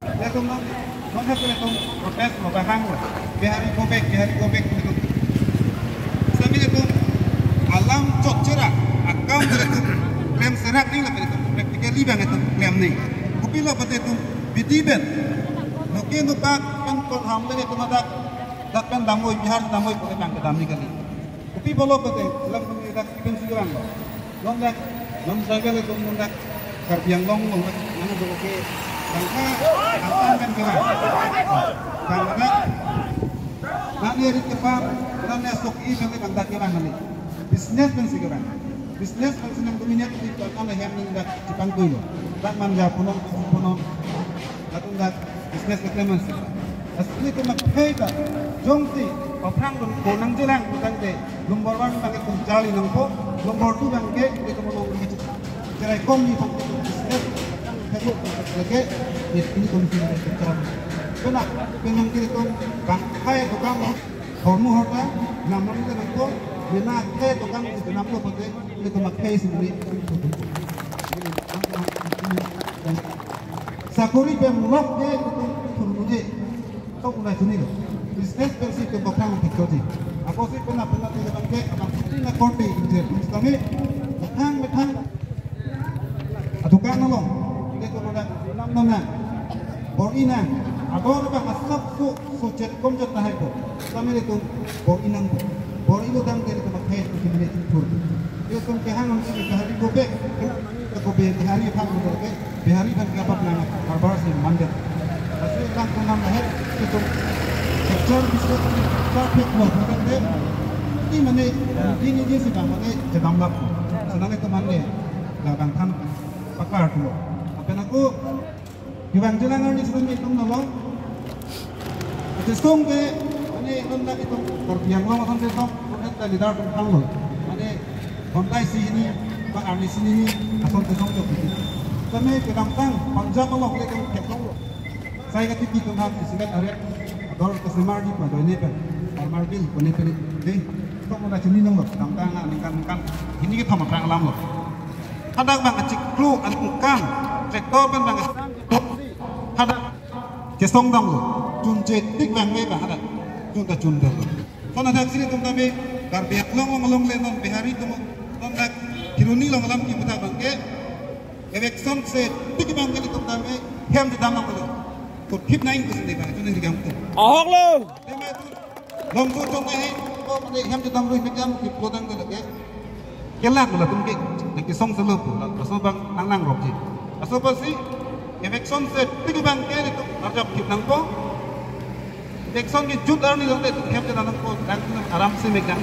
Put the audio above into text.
Ya tuh nong hasil itu protes mau bahang lah. Bihari gobek itu. Sambil itu alam cot cerah akam itu klaim serak ni lah itu. Praktikali bang itu klaim ni. Kopi lah pada itu bitiben. Mungkin tu pak kan kon hamil itu madak datang damoi bihar damoi boleh bang kedami kali. Kopi bolo pada dalam mengikat iben segera. Long sagal itu mendak karbiang long mana boleh ke bangka kan kira. Karena nanti hari depan nanti esok ini nanti bangka kira nanti. Bisnis kan segera. Bisnis kan senang dominat di kan yang mendak Jepang tu. Tak manja punong. Lalu ndak bisnis reklaman sih. Asli itu mak heka jongsi orang konang jelang bukan deh. Nombor 1 bangke kunjali nangko, nombor 2 bangke itu menong gitu. Cerai komi bangke bisnis helu lagi ini kondisi dari sekarang. Kena pengen kita bangkai tukang hormu horta namun kita nangko bina ke tukang itu nampu pakai itu mak hei sendiri. Sakuri pemlok ke itu turunnya. Kau mulai sini loh. Bisnis versi ke belakang dikoti. Aku sih pernah tidak bangke, abang putih nak korti injer. Misalnya, metang. Adukan nolong. Ini tu ada enam. Borina. Agor bang asap su cet komjet tahai ko. Kami itu borinang. Bor itu dang dari tempat hai itu kini tur. Itu kan kehang untuk hari gobek. Ke gobek hari pang gobek. Hari kan kapap nama. Karbar sih mandat. Asli lang kunam lahir itu. Kejar bisa perfect loh, bukan deh. Ini mana ini sih bang, mana jadam lap. Senang itu mana, belakang kan pakar dulu. Apa aku Iwan jelangan di sini itu nolong. Itu sungke, mana hendak itu korbiang lo macam itu, mana tadi dar tentang lo. Mana kontai sini, pak Arni sini, asal kesong jauh itu. Kami kedamtang, panjang lo kita kepong lo. Saya kata kita nak disingkat area. Dor kesemar di pada ini kan, almar di ini kan deh, kau mau rajin ini loh, tangkang kan, ini kita mau terang alam loh. Kadang bang acik kru angkan, traktor kan bang, kadang kesong dong loh, juncetik bang bang ada, junta loh. Kalau ada sini tuh tapi, karbiak long lenon behari tuh, tondak kiruni long kita bang ke, election se, tik bang itu tapi, hem di dalam loh. Kut hip naik tu sendiri bang, itu yang digambar. Ahok lo. Tema itu, longgur contoh ini, kau mana hem tu dalam rumah jam di pelotang tu lagi. Kelak tu lah tu mungkin, nak kisong selalu tu, asal bang nang rob je. Asal pasti, election set, tiga bang ke itu, arjap hip nang ko. Election ke jut arni longde tu hem tu dalam ko, dan tu aram se megang.